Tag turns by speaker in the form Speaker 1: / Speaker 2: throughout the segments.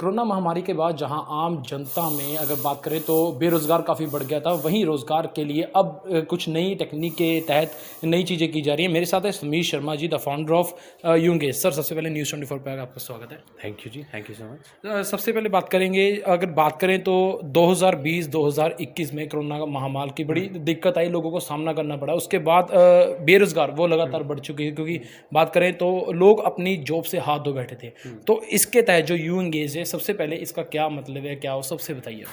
Speaker 1: Corona महामारी के बाद जहां आम जनता में अगर बात करें तो बेरोज़गार काफ़ी बढ़ गया था, वहीं रोज़गार के लिए अब कुछ नई टेक्निक के तहत नई चीज़ें की जा रही हैं। मेरे साथ है Sameer Sharma ji, the founder of यूंगेज। सर, सबसे पहले न्यूज़ 24 पे आपका स्वागत है।
Speaker 2: Thank you ji, thank you so much.
Speaker 1: सबसे पहले बात करेंगे, अगर बात करें तो 2020-2021 में कोरोना महामारी की बड़ी दिक्कत आई, लोगों को सामना करना पड़ा। उसके बाद बेरोज़गार वो लगातार बढ़ चुके हैं, क्योंकि बात करें तो लोग अपनी जॉब से हाथ धो बैठे थे। तो इसके तहत जो यू एंगेज है, सबसे पहले इसका क्या मतलब है, क्या हो, सबसे बताइए।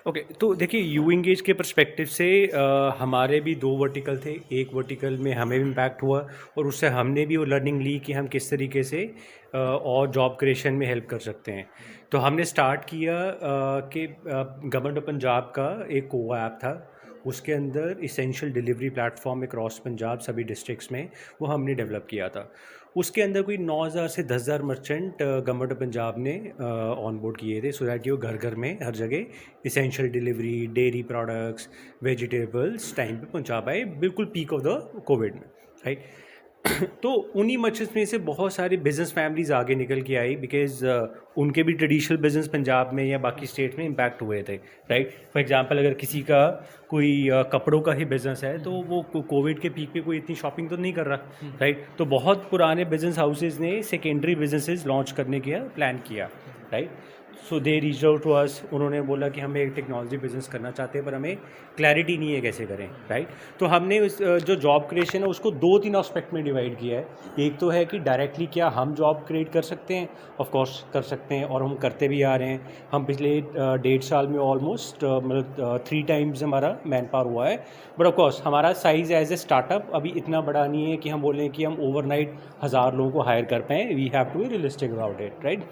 Speaker 2: ओके, तो देखिए यू एंगेज के पर्सपेक्टिव से हमारे भी दो वर्टिकल थे। एक वर्टिकल में हमें भी इम्पैक्ट हुआ और उससे हमने भी वो लर्निंग ली कि हम किस तरीके से और जॉब क्रिएशन में हेल्प कर सकते हैं। तो हमने स्टार्ट किया कि गवर्नमेंट ऑफ पंजाब का एक कोवा ऐप था, उसके अंदर essential delivery platform across Punjab सभी डिस्ट्रिक्ट्स में वो हमने डेवलप किया था। उसके अंदर कोई 9,000 से 10,000 मर्चेंट गवर्नमेंट ऑफ पंजाब ने ऑन बोर्ड किए थे, सो दैट कि वो घर घर में हर जगह essential delivery, dairy products, vegetables time पे पहुंचा पाए, बिल्कुल पीक ऑफ द कोविड में, राइट। तो उन्हीं मर्चेंट्स में से बहुत सारी बिजनेस फैमिलीज आगे निकल के आई, बिकॉज उनके भी ट्रेडिशनल बिजनेस पंजाब में या बाकी स्टेट में इम्पैक्ट हुए थे, राइट। फॉर एग्जांपल, अगर किसी का कोई कपड़ों का ही बिजनेस है तो वो कोविड के पीक पे कोई इतनी शॉपिंग तो नहीं कर रहा, राइट। तो बहुत पुराने बिजनेस हाउसेज ने सेकेंडरी बिजनेसेस लॉन्च करने का प्लान किया, right. So they reach out to us, उन्होंने बोला कि हम एक टेक्नोलॉजी बिजनेस करना चाहते हैं पर हमें क्लैरिटी नहीं है कैसे करें, राइट। तो हमने उस जो जॉब क्रिएशन है उसको 2-3 एस्पेक्ट में डिवाइड किया है। एक तो है कि डायरेक्टली क्या हम जॉब क्रिएट कर सकते हैं, ऑफ कोर्स कर सकते हैं और हम करते भी आ रहे हैं। हम पिछले 1.5 साल में ऑलमोस्ट मतलब 3 टाइम्स हमारा मैन पावर हुआ है। बट ऑफ कोर्स हमारा साइज़ एज ए स्टार्टअप अभी इतना बड़ा नहीं है कि हम बोलें कि हम ओवरनाइट 1000 लोगों को हायर कर पाएँ। We have to be realistic about it, right.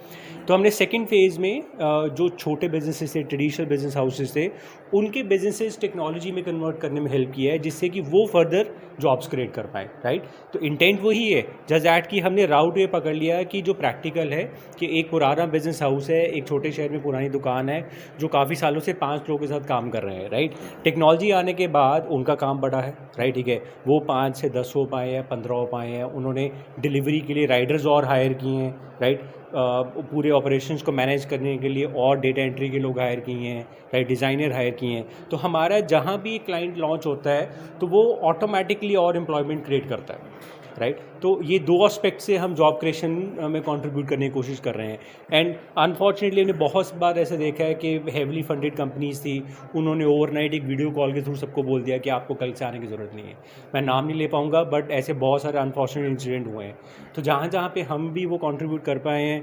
Speaker 2: तो हमने सेकेंड फेज़ में जो छोटे बिजनेसेस थे, ट्रेडिशनल बिजनेस हाउसेस थे, उनके बिजनेसेस टेक्नोलॉजी में कन्वर्ट करने में हेल्प किया है, जिससे कि वो फर्दर जॉब्स क्रिएट कर पाएँ, राइट। तो इंटेंट वही है, जस्ट दैट कि हमने राउट ये पकड़ लिया कि जो प्रैक्टिकल है कि एक पुराना बिजनेस हाउस है, एक छोटे शहर में पुरानी दुकान है जो काफ़ी सालों से 5 लोगों के साथ काम कर रहे हैं, राइट। टेक्नोलॉजी आने के बाद उनका काम बढ़ा है, राइट, ठीक है। वो 5 से 10 हो पाए हैं, 15 हो पाए हैं। उन्होंने डिलीवरी के लिए राइडर्स और हायर किए हैं, राइट। पूरे ऑपरेशंस को मैनेज करने के लिए और डेटा एंट्री के लोग हायर किए हैं, राइट, डिज़ाइनर हायर किए हैं। तो हमारा जहाँ भी क्लाइंट लॉन्च होता है तो वो ऑटोमेटिकली और एम्प्लॉयमेंट क्रिएट करता है, राइट। तो ये 2 एस्पेक्ट से हम जॉब क्रिएशन में कंट्रीब्यूट करने की कोशिश कर रहे हैं। एंड अनफॉर्चुनेटली हमने बहुत बार ऐसे देखा है कि हेवली फंडेड कंपनीज थी, उन्होंने ओवरनाइट एक वीडियो कॉल के थ्रू सबको बोल दिया कि आपको कल से आने की ज़रूरत नहीं है। मैं नाम नहीं ले पाऊँगा, बट ऐसे बहुत सारे अनफॉर्चुनेट इंसिडेंट हुए हैं। तो जहाँ जहाँ पे हम भी वो कंट्रीब्यूट कर पाए हैं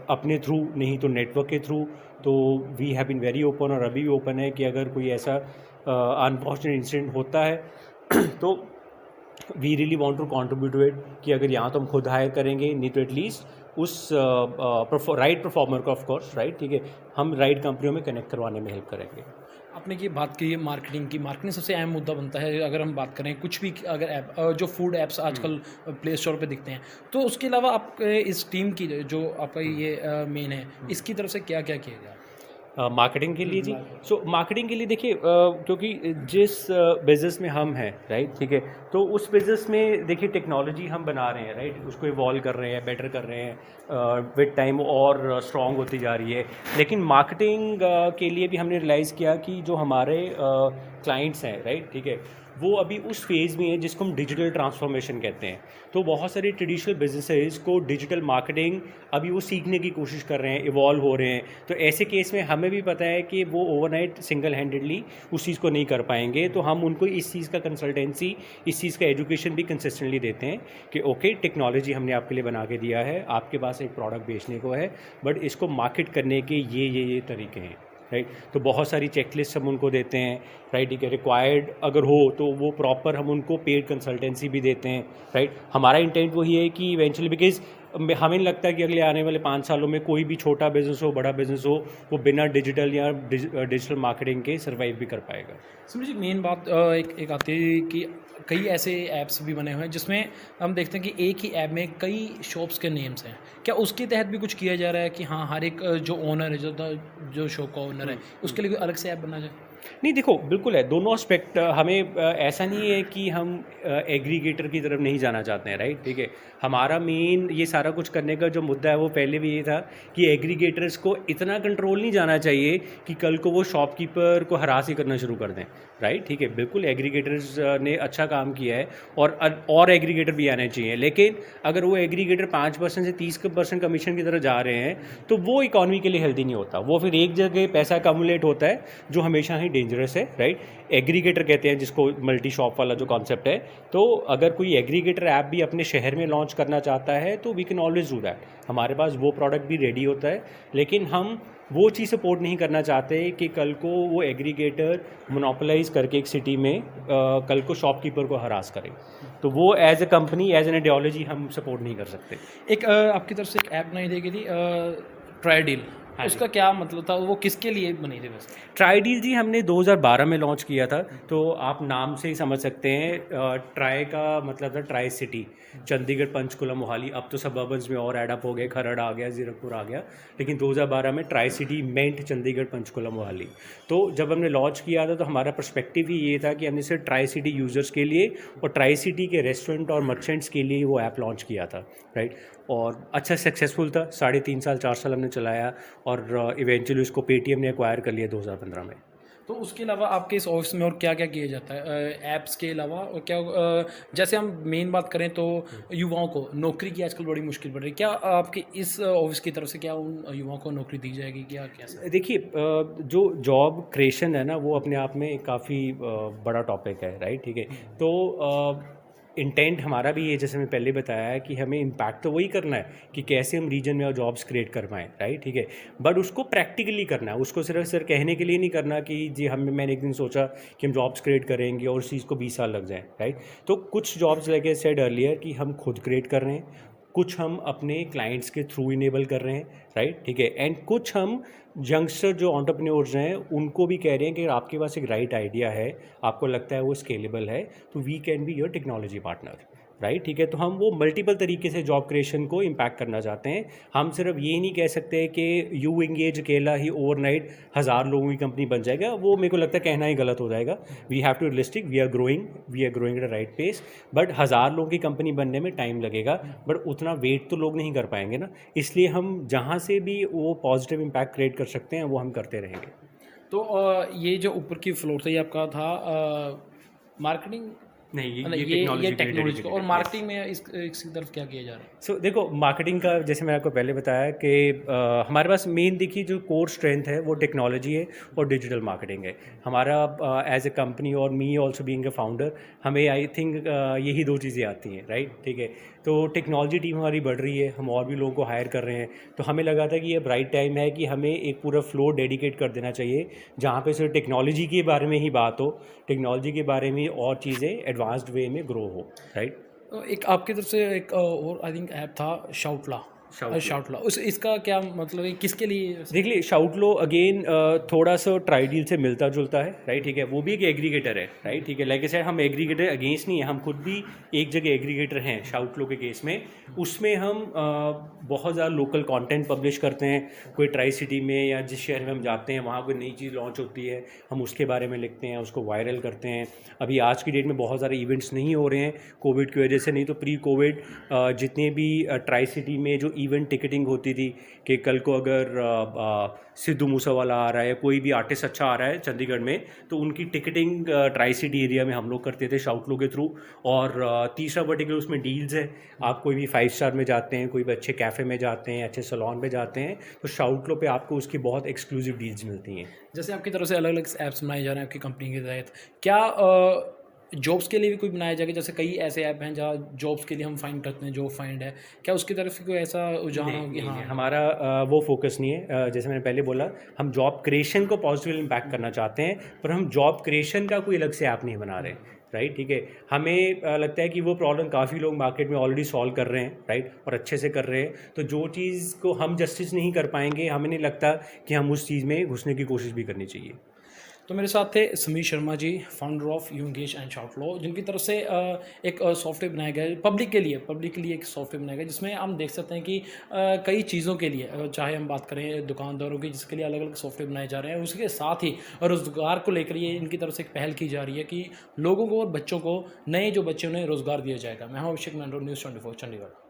Speaker 2: अपने थ्रू, नहीं तो नेटवर्क के थ्रू, तो we have been very open और अभी भी ओपन है कि अगर कोई ऐसा अनफॉर्चुनेट इंसिडेंट होता है तो we really want to contribute to it, कि अगर यहाँ तो हम खुद हायर करेंगे, नहीं तो एटलीस्ट उस राइट परफॉर्मर को, ऑफ कोर्स, राइट, ठीक है, हम राइट कंपनियों में कनेक्ट करवाने में हेल्प करेंगे।
Speaker 1: आपने ये बात की है मार्केटिंग की। मार्केटिंग सबसे अहम मुद्दा बनता है। अगर हम बात करें कुछ भी, अगर ऐप जो फूड ऐप्स आजकल प्ले स्टोर पे दिखते हैं, तो उसके अलावा आप इस टीम की जो आपका ये मेन है, इसकी तरफ से क्या क्या किया गया?
Speaker 2: मार्केटिंग के लिए जी, सो मार्केटिंग के लिए देखिए, क्योंकि जिस बिज़नेस में हम हैं, राइट, ठीक है, तो उस बिज़नेस में देखिए टेक्नोलॉजी हम बना रहे हैं, राइट, उसको इवॉल्व कर रहे हैं, बेटर कर रहे हैं विद टाइम और स्ट्रॉन्ग होती जा रही है। लेकिन मार्केटिंग के लिए भी हमने रियलाइज़ किया कि जो हमारे क्लाइंट्स हैं, राइट, ठीक है, वो अभी उस फेज़ में है जिसको हम डिजिटल ट्रांसफॉर्मेशन कहते हैं। तो बहुत सारे ट्रेडिशनल बिजनेसेस को डिजिटल मार्केटिंग अभी वो सीखने की कोशिश कर रहे हैं, इवॉल्व हो रहे हैं। तो ऐसे केस में हमें भी पता है कि वो ओवरनाइट सिंगल हैंडेडली उस चीज़ को नहीं कर पाएंगे, तो हम उनको इस चीज़ का कंसल्टेंसी, इस चीज़ का एजुकेशन भी कंसिस्टेंटली देते हैं कि ओके, टेक्नोलॉजी हमने आपके लिए बना के दिया है, आपके पास एक प्रोडक्ट बेचने को है, बट इसको मार्केट करने के ये तरीके हैं, राइट। तो बहुत सारी चेकलिस्ट हम उनको देते हैं, राइट, ठीक है। रिक्वायर्ड अगर हो तो वो प्रॉपर हम उनको पेड कंसल्टेंसी भी देते हैं, राइट। हमारा इंटेंट वही है कि इवेंचुअली, बिकॉज हमें नहीं लगता कि अगले आने वाले 5 सालों में कोई भी छोटा बिजनेस हो, बड़ा बिजनेस हो, वो बिना डिजिटल या डिजिटल मार्केटिंग के सर्वाइव भी कर पाएगा।
Speaker 1: समझिए, मेन बात एक आती है कि कई ऐसे ऐप्स भी बने हुए हैं जिसमें हम देखते हैं कि एक ही ऐप में कई शॉप्स के नेम्स हैं। क्या उसके तहत भी कुछ किया जा रहा है कि हाँ, हर एक जो ओनर है, जो शॉप का ओनर है, उसके लिए कोई अलग से ऐप बना जाए?
Speaker 2: नहीं देखो बिल्कुल है, दोनों एस्पेक्ट हमें ऐसा नहीं है कि हम एग्रीगेटर की तरफ नहीं जाना चाहते हैं, राइट, ठीक है। हमारा मेन ये सारा कुछ करने का जो मुद्दा है वो पहले भी ये था कि एग्रीगेटर्स को इतना कंट्रोल नहीं जाना चाहिए कि कल को वो शॉपकीपर को हरास ही करना शुरू कर दें, राइट, ठीक है। बिल्कुल एग्रीगेटर्स ने अच्छा काम किया है और एग्रीगेटर भी आने चाहिए, लेकिन अगर वो एग्रीगेटर 5% से 30% कमीशन की तरफ जा रहे हैं तो वो इकॉनमी के लिए हेल्दी नहीं होता। वो फिर एक जगह पैसा कम्युलेट होता है जो हमेशा ही डेंजरस है, राइट। एग्रीगेटर कहते हैं जिसको, मल्टी शॉप वाला जो कॉन्सेप्ट है। तो अगर कोई एग्रीगेटर ऐप भी अपने शहर में लॉन्च करना चाहता है तो we can always do that, हमारे पास वो प्रोडक्ट भी रेडी होता है। लेकिन हम वो चीज़ सपोर्ट नहीं करना चाहते कि कल को वो एग्रीगेटर मोनोपोलाइज करके एक सिटी में कल को शॉपकीपर को हरास करे। तो वो as a company, as an ideology हम सपोर्ट नहीं कर सकते।
Speaker 1: एक आपकी तरफ से एक ऐप बनाई गई थी ट्राई डील, उसका क्या मतलब था, वो किसके लिए बनी थी वैसे?
Speaker 2: ट्राई डील जी हमने 2012 में लॉन्च किया था। तो आप नाम से ही समझ सकते हैं, ट्राई का मतलब था ट्राई सिटी, चंडीगढ़, पंचकुला, मोहाली। अब तो सबर्बन्स में और एडअप हो गए, खरड़ आ गया, जीरकपुर आ गया, लेकिन 2012 में ट्राई सिटी मेंट चंडीगढ़, पंचकुला, मोहाली। तो जब हमने लॉन्च किया था तो हमारा पर्सपेक्टिव ही ये था कि हमने सिर्फ ट्राई सिटी यूज़र्स के लिए और ट्राई सिटी के रेस्टोरेंट और मर्चेंट्स के लिए वो ऐप लॉन्च किया था, राइट। और अच्छा सक्सेसफुल था, 3.5 साल 4 साल हमने चलाया और इवेंचुअली उसको पेटीएम ने एक्वायर कर लिया 2015 में।
Speaker 1: तो उसके अलावा आपके इस ऑफिस में और क्या क्या किया जाता है ऐप्स के अलावा? और क्या जैसे हम मेन बात करें तो युवाओं को नौकरी की आजकल बड़ी मुश्किल पड़ रही है, क्या आपके इस ऑफिस की तरफ से क्या उन युवाओं को नौकरी दी जाएगी, क्या कैसे?
Speaker 2: देखिए, जो जॉब क्रिएशन है ना वो अपने आप में काफ़ी बड़ा टॉपिक है, राइट, ठीक है। तो इंटेंट हमारा भी ये, जैसे मैं पहले बताया है, कि हमें इम्पैक्ट तो वही करना है कि कैसे हम रीजन में और जॉब्स क्रिएट कर पाएँ, राइट, ठीक है। बट उसको प्रैक्टिकली करना है, उसको सिर्फ कहने के लिए नहीं करना कि जी मैंने एक दिन सोचा कि हम जॉब्स क्रिएट करेंगे और उस चीज़ को 20 साल लग जाएँ, राइट। तो कुछ jobs like I said earlier कि हम खुद क्रिएट कर रहे हैं, कुछ हम अपने क्लाइंट्स के थ्रू इनेबल कर रहे हैं, राइट, ठीक है। एंड कुछ हम यंगस्टर जो एंटरप्रेन्योर्स हैं उनको भी कह रहे हैं कि आपके पास एक राइट आइडिया है, आपको लगता है वो स्केलेबल है, तो we can be your technology partner, right, ठीक है। तो हम वो मल्टीपल तरीके से जॉब क्रिएशन को इम्पैक्ट करना चाहते हैं। हम सिर्फ ये नहीं कह सकते कि यू एंगेज अकेला ही ओवरनाइट 1000 लोगों की कंपनी बन जाएगा, वो मेरे को लगता है कहना ही गलत हो जाएगा। We have to realistic, we are growing at a right pace, but 1000 लोगों की कंपनी बनने में टाइम लगेगा, बट उतना वेट तो लोग नहीं कर पाएंगे ना। इसलिए हम जहाँ से भी वो पॉजिटिव इम्पैक्ट क्रिएट कर सकते हैं वो हम करते रहेंगे।
Speaker 1: तो ये जो ऊपर की फ्लोर था ये आपका था मार्केटिंग,
Speaker 2: नहीं,
Speaker 1: मतलब ये टेक्नोलॉजी का, और मार्केटिंग में इसकी तरफ क्या किया जा रहा है?
Speaker 2: सो देखो, मार्केटिंग का जैसे मैंने आपको पहले बताया कि हमारे पास मेन देखिए जो कोर स्ट्रेंथ है वो टेक्नोलॉजी है और डिजिटल मार्केटिंग है हमारा एज ए कंपनी। और me also being a founder, हमें आई थिंक यही दो चीज़ें आती हैं, राइट, ठीक है। तो टेक्नोलॉजी टीम हमारी बढ़ रही है, हम और भी लोगों को हायर कर रहे हैं, तो हमें लगा था कि ये राइट टाइम है कि हमें एक पूरा फ्लोर डेडिकेट कर देना चाहिए जहाँ पे सिर्फ टेक्नोलॉजी के बारे में ही बात हो, टेक्नोलॉजी के बारे में और चीज़ें एडवांस्ड वे में ग्रो हो, राइट।
Speaker 1: एक आपकी तरफ से एक और आई थिंक ऐप था शाउटला, उस इसका क्या मतलब है, किसके लिए?
Speaker 2: देख लिए, शाउटलो अगेन थोड़ा सा ट्राई डील से मिलता जुलता है, राइट, ठीक है। वो भी एक एग्रीगेटर है, राइट, ठीक है। लाइक ऐसे हम एग्रीगेटर अगेंस्ट नहीं है, हम खुद भी एक जगह एग्रीगेटर हैं शाउटलो के केस में। उसमें हम बहुत ज़्यादा लोकल कंटेंट पब्लिश करते हैं। कोई ट्राई सिटी में या जिस शहर में हम जाते हैं वहाँ कोई नई चीज़ लॉन्च होती है, हम उसके बारे में लिखते हैं, उसको वायरल करते हैं। अभी आज की डेट में बहुत सारे इवेंट्स नहीं हो रहे हैं कोविड की वजह से, नहीं तो प्री कोविड जितने भी ट्राई सिटी में जो इवेंट टिकटिंग होती थी कि कल को अगर सिद्धू मूसेवाला आ रहा है, कोई भी आर्टिस्ट अच्छा आ रहा है चंडीगढ़ में, तो उनकी टिकटिंग ट्राई सिटी एरिया में हम लोग करते थे शाउटलो के थ्रू। और तीसरा पर्टिकुलर उसमें डील्स है, आप कोई भी 5 स्टार में जाते हैं, कोई भी अच्छे कैफ़े में जाते हैं, अच्छे सैलून में जाते हैं, तो शाउटलो पे आपको उसकी बहुत एक्सक्लूसिव डील्स मिलती हैं।
Speaker 1: जैसे आपकी तरफ से अलग अलग ऐप्स बनाए जा रहे हैं आपकी कंपनी के तहत, क्या जॉब्स के लिए भी कोई बनाया जाएगा? जैसे कई ऐसे ऐप हैं जहाँ जॉब्स के लिए हम फाइंड करते हैं, जॉब फाइंड है, क्या उसकी तरफ से कोई ऐसा रुझान हो कि हाँ?
Speaker 2: हमारा वो फोकस नहीं है। जैसे मैंने पहले बोला, हम जॉब क्रिएशन को पॉजिटिव इम्पैक्ट करना चाहते हैं, पर हम जॉब क्रिएशन का कोई अलग से ऐप नहीं बना रहे, राइट, ठीक है। हमें लगता है कि वो प्रॉब्लम काफ़ी लोग मार्केट में ऑलरेडी सॉल्व कर रहे हैं, राइट, और अच्छे से कर रहे हैं। तो जो चीज़ को हम जस्टिस नहीं कर पाएंगे, हमें नहीं लगता कि हम उस चीज़ में घुसने की कोशिश भी करनी चाहिए।
Speaker 1: तो मेरे साथ थे समीर शर्मा जी, फाउंडर ऑफ यूंगेज एंड शॉर्टफ्लो, जिनकी तरफ से एक सॉफ्टवेयर बनाया गया है पब्लिक के लिए एक सॉफ्टवेयर बनाया गया है, जिसमें हम देख सकते हैं कि कई चीज़ों के लिए चाहे हम बात करें दुकानदारों की, जिसके लिए अलग अलग सॉफ्टवेयर बनाए जा रहे हैं, उसके साथ ही रोज़गार को लेकर ये इनकी तरफ से एक पहल की जा रही है कि लोगों को और बच्चों को, नए जो बच्चे उन्हें रोज़गार दिया जाएगा। मैं हूं अभिषेक मैंडो, न्यूज़ 24 चंडीगढ़।